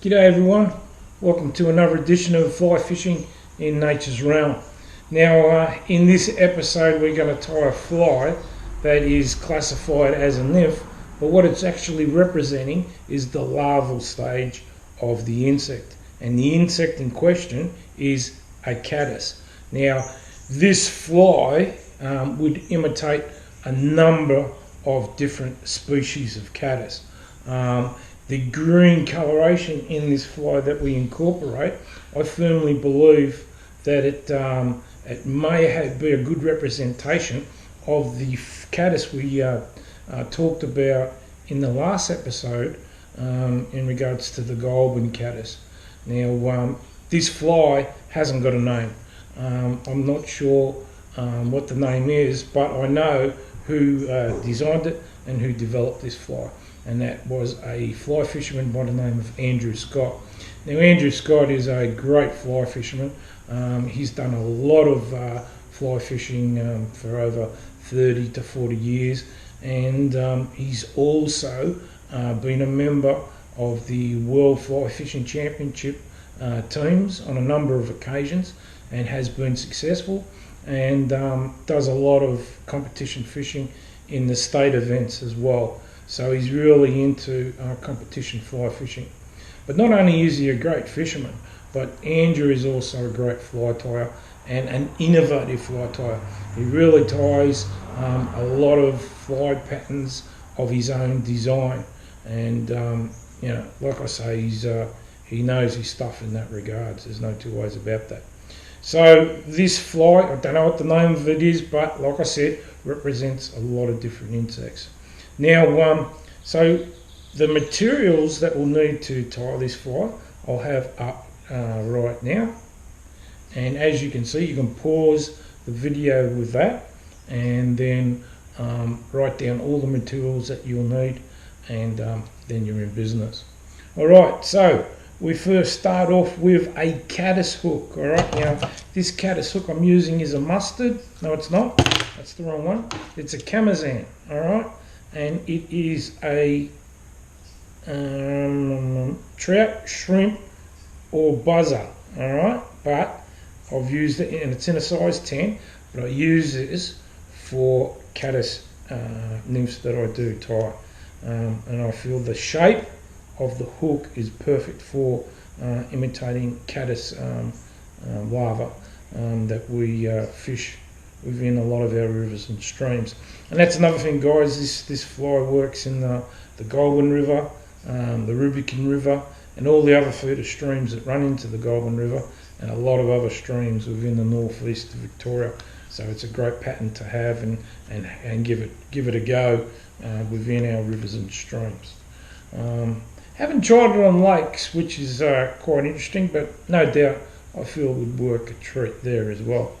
G'day everyone, welcome to another edition of Fly Fishing in Nature's Realm. Now in this episode we're going to tie a fly that is classified as a nymph, but what it's actually representing is the larval stage of the insect, and the insect in question is a caddis. Now this fly would imitate a number of different species of caddis. The green coloration in this fly that we incorporate, I firmly believe that it may be a good representation of the caddis we talked about in the last episode in regards to the golden caddis. Now this fly hasn't got a name. I'm not sure what the name is, but I know who designed it and who developed this fly, and that was a fly fisherman by the name of Andrew Scott. Now Andrew Scott is a great fly fisherman. He's done a lot of fly fishing for over 30 to 40 years, and he's also been a member of the World Fly Fishing Championship teams on a number of occasions and has been successful, and does a lot of competition fishing in the state events as well. So he's really into competition fly fishing. But not only is he a great fisherman, but Andrew is also a great fly tyer and an innovative fly tyer. He really ties a lot of fly patterns of his own design, and like I say, he knows his stuff in that regard. There's no two ways about that. So this fly, I don't know what the name of it is, but like I said, represents a lot of different insects. Now, so the materials that we'll need to tie this fly, I'll have up right now. And as you can see, you can pause the video with that, and then write down all the materials that you'll need, and then you're in business. All right, so we first start off with a caddis hook. All right, now this caddis hook I'm using is a mustard. No, it's not. That's the wrong one. It's a Camazan. All right, and it is a trout, shrimp, or buzzer. All right, but I've used it, and it's in a size 10. But I use this for caddis nymphs that I do tie, and I feel the shape of the hook is perfect for imitating caddis larva that we fish within a lot of our rivers and streams. And that's another thing, guys. This fly works in the Goulburn River, the Rubicon River, and all the other feeder streams that run into the Goulburn River, and a lot of other streams within the northeast of Victoria. So it's a great pattern to have and give it a go within our rivers and streams. Haven't tried it on lakes, which is quite interesting, but no doubt I feel it would work a treat there as well.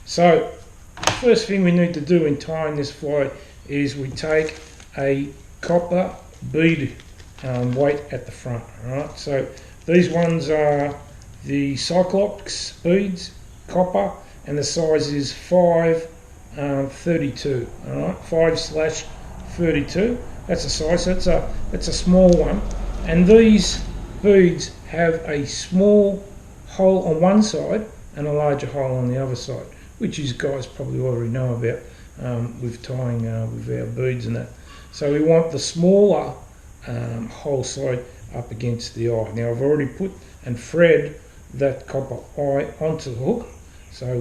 So the first thing we need to do in tying this fly is we take a copper bead weight at the front. All right, so these ones are the Cyclops beads, copper, and the size is 5/32. All right, 5/32. That's the size. So it's a small one, and these beads have a small hole on one side and a larger hole on the other side, which you guys probably already know about with tying with our beads and that. So we want the smaller hole side up against the eye. Now I've already put and thread that copper eye onto the hook. So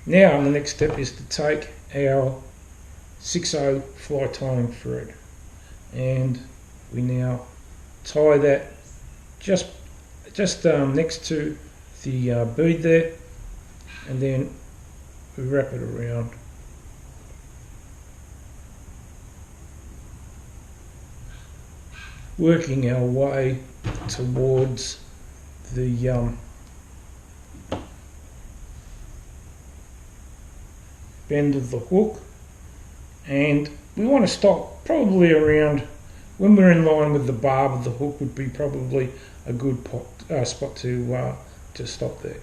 now the next step is to take our 6/0 fly tying thread, and we now tie that just next to the bead there, and then we wrap it around. Working our way towards the bend of the hook, and we want to stop probably around, when we're in line with the barb of the hook, would be probably a good spot to stop there.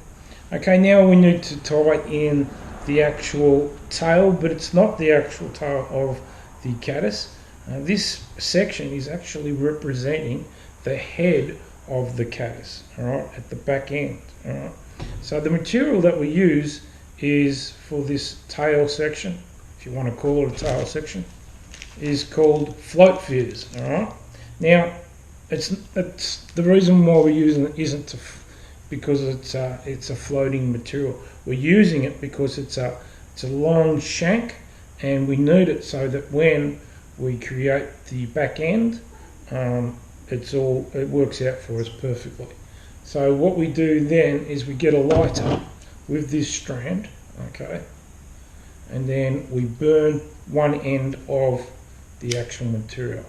Okay, now we need to tie in the actual tail, but it's not the actual tail of the caddis. This section is actually representing the head of the caddis, all right, at the back end, all right. So the material that we use is for this tail section, if you want to call it a tail section, is called float feeders, all right. Now, it's the reason why we're using it isn't because it's a floating material. We're using it because it's a long shank, and we need it so that when we create the back end, it works out for us perfectly. So what we do then is we get a lighter with this strand, okay, and then we burn one end of the actual material.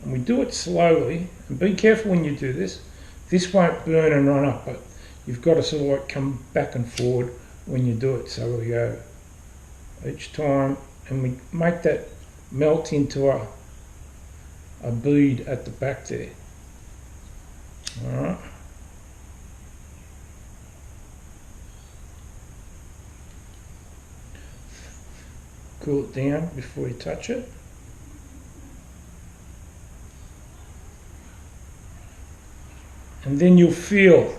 And we do it slowly, and be careful when you do this. This won't burn and run up, but you've got to sort of like come back and forward when you do it. So we go each time, and we make that melt into a bead at the back there. All right. Cool it down before you touch it. And then you'll feel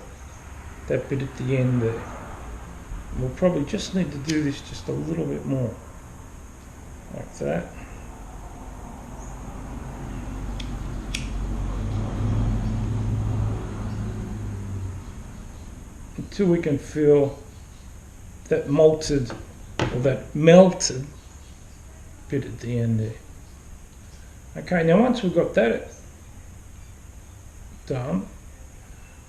that bit at the end there. We'll probably just need to do this just a little bit more, like that. Until we can feel that malted, or that melted bit at the end there. Okay, now once we've got that done,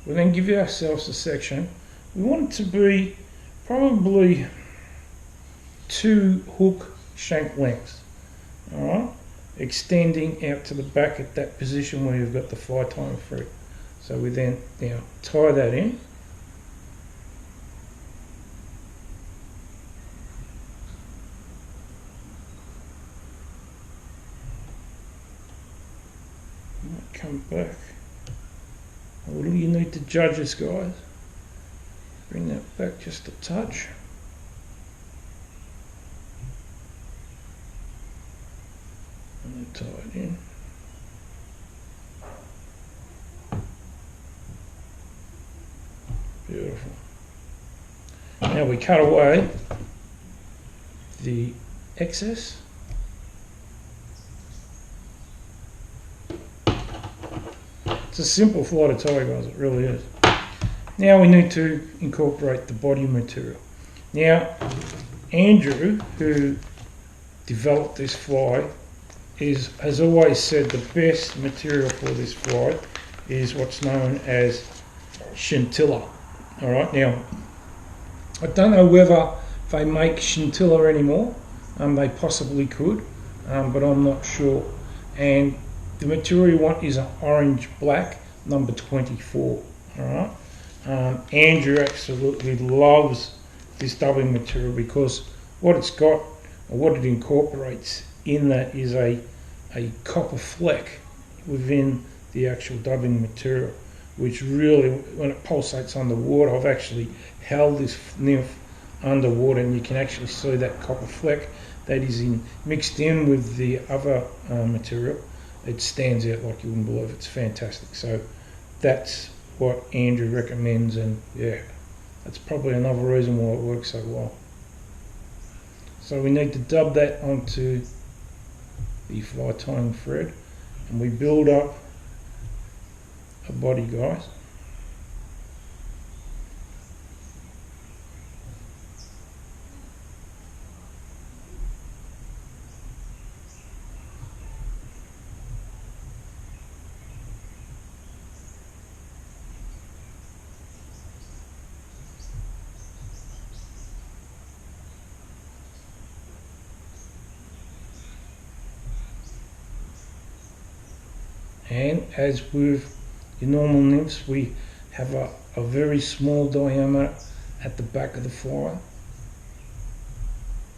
we'll then give ourselves a section. We want it to be probably 2 hook shank lengths, all right, extending out to the back at that position where you've got the fly tying thread. So we then now tie that in. Come back a little. You need to judge this, guys. Bring that back just a touch. And then tie it in. Beautiful. Now we cut away the excess. It's a simple fly to tie, guys, it really is. Now we need to incorporate the body material. Now, Andrew, who developed this fly, has always said the best material for this fly is what's known as scintilla. All right, now, I don't know whether they make scintilla anymore. They possibly could, but I'm not sure. And the material you want is an orange black, number 24. All right. Andrew absolutely loves this dubbing material because what it's got, or what it incorporates in that, is a copper fleck within the actual dubbing material, which really, when it pulsates underwater, I've actually held this nymph underwater, and you can actually see that copper fleck that is mixed in with the other material. It stands out like you wouldn't believe. It's fantastic. So that's what Andrew recommends, and yeah, that's probably another reason why it works so well. So we need to dub that onto the fly tying thread, and we build up a body, guys. And as with your normal nymphs, we have a very small diameter at the back of the fly,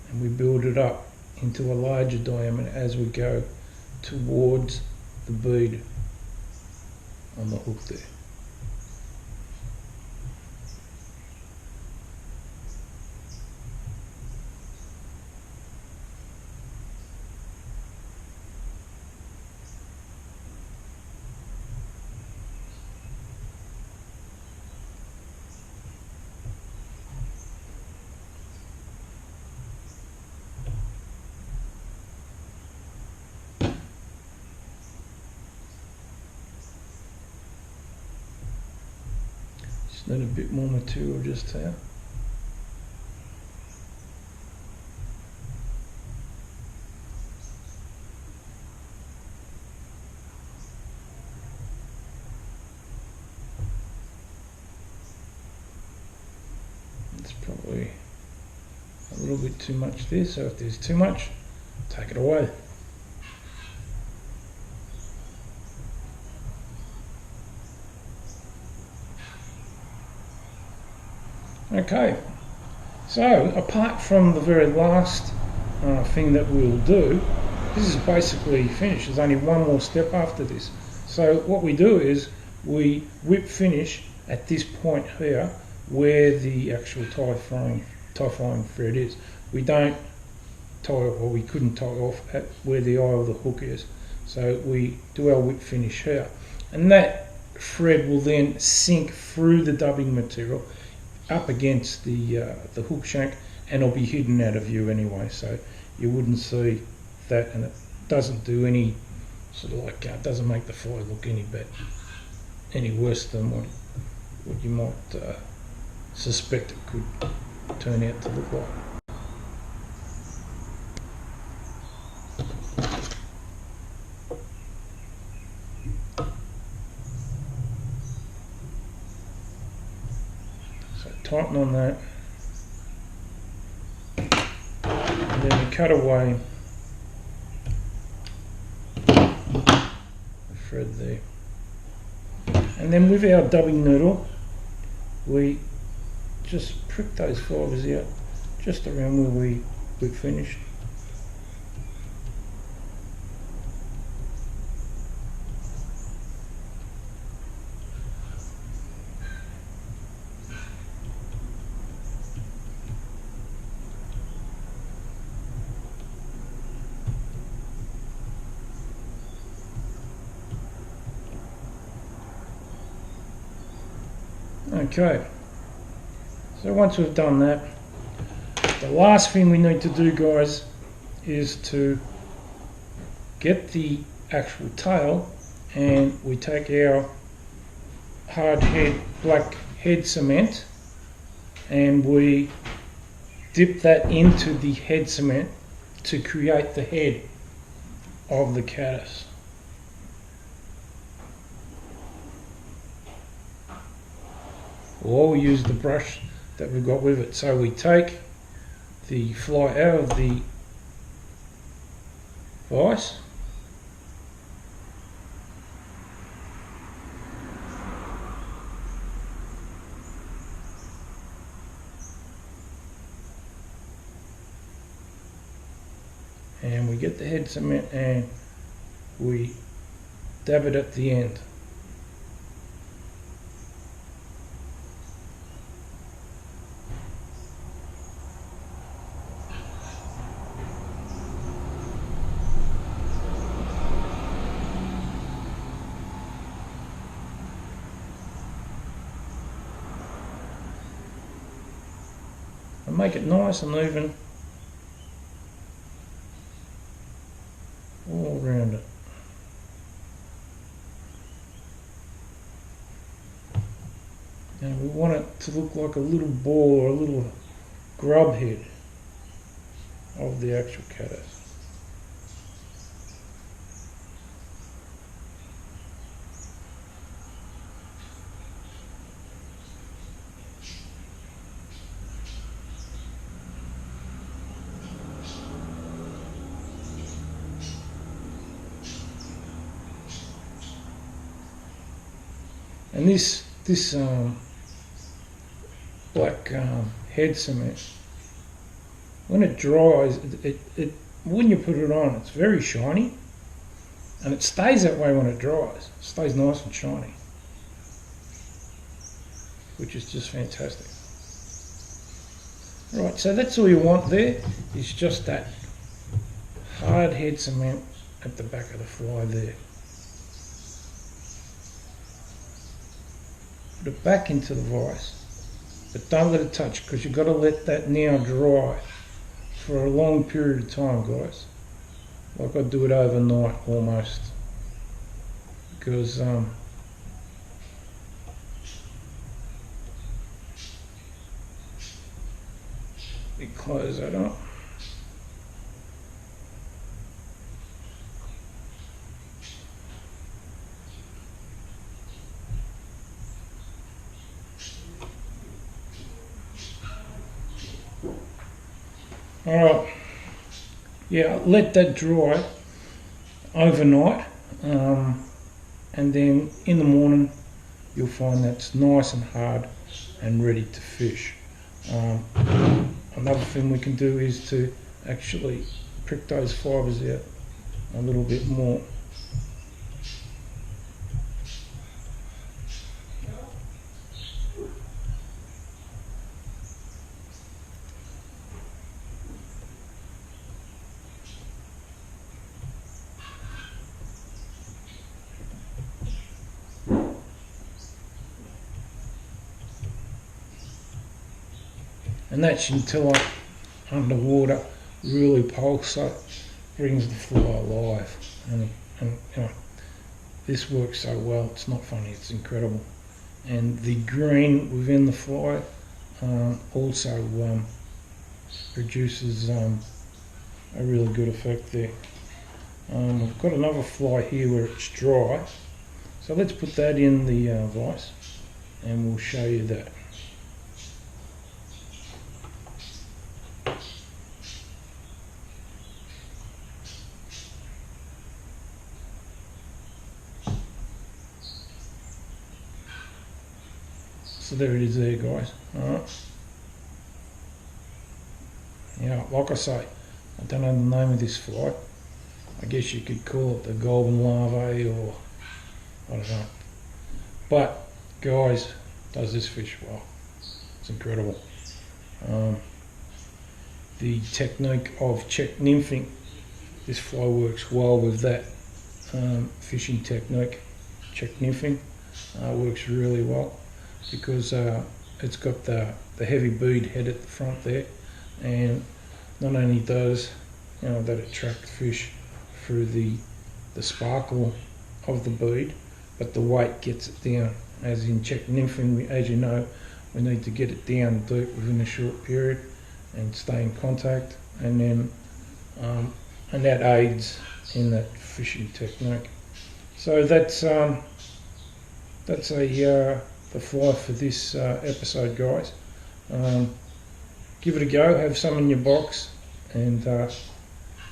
and we build it up into a larger diameter as we go towards the bead on the hook there. Just need a bit more material just here. It's probably a little bit too much there, so if there's too much, take it away. Okay, so apart from the very last thing that we'll do, this is basically finished. There's only one more step after this. So what we do is we whip finish at this point here where the actual tie flying thread is. We don't tie, or we couldn't tie off at where the eye of the hook is. So we do our whip finish here, and that thread will then sink through the dubbing material up against the hook shank, and it'll be hidden out of view anyway, so you wouldn't see that, and it doesn't do any sort of like doesn't make the fly look any worse than what you might suspect it could turn out to look like. So tighten on that, and then we cut away the thread there, and then with our dubbing needle we just prick those fibres out just around where we finished. Okay, so once we've done that, the last thing we need to do, guys, is to get the actual tail, and we take our hard head black head cement and we dip that into the head cement to create the head of the caddis. Or we use the brush that we've got with it. So we take the fly out of the vise, and we get the head cement and we dab it at the end. And make it nice and even all around it. And we want it to look like a little ball or a little grub head of the actual caddis. And this black head cement, when it dries, when you put it on, it's very shiny, and it stays that way when it dries. It stays nice and shiny, which is just fantastic. Right, so that's all you want there, is just that hard head cement at the back of the fly there. Put it back into the vise, but don't let it touch, because you've got to let that now dry for a long period of time, guys. Like I do it overnight almost, because We close that up. Alright, yeah, let that dry overnight, and then in the morning you'll find that's nice and hard and ready to fish. Another thing we can do is to actually prick those fibres out a little bit more. And that's until underwater really pulsate, brings the fly alive. And you know, this works so well, it's not funny, it's incredible. And the green within the fly also produces a really good effect there. I've got another fly here where it's dry, so let's put that in the vise and we'll show you that. So there it is there, guys. Alright. Yeah, like I say, I don't know the name of this fly. I guess you could call it the golden larvae, or I don't know. But guys, does this fish well. It's incredible. The technique of check nymphing, this fly works well with that fishing technique. Check nymphing works really well, because it's got the heavy bead head at the front there, and not only does that attract fish through the sparkle of the bead, but the weight gets it down. As in check nymphing, as you know, we need to get it down deep within a short period and stay in contact, and then and that aids in that fishing technique. So that's the fly for this episode, guys. Give it a go, have some in your box, and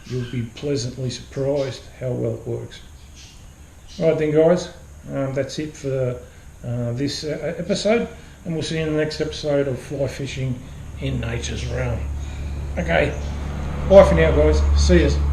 you'll be pleasantly surprised how well it works. Alright then, guys, that's it for this episode, and we'll see you in the next episode of Fly Fishing in Nature's Realm. Okay, bye for now, guys. See yous.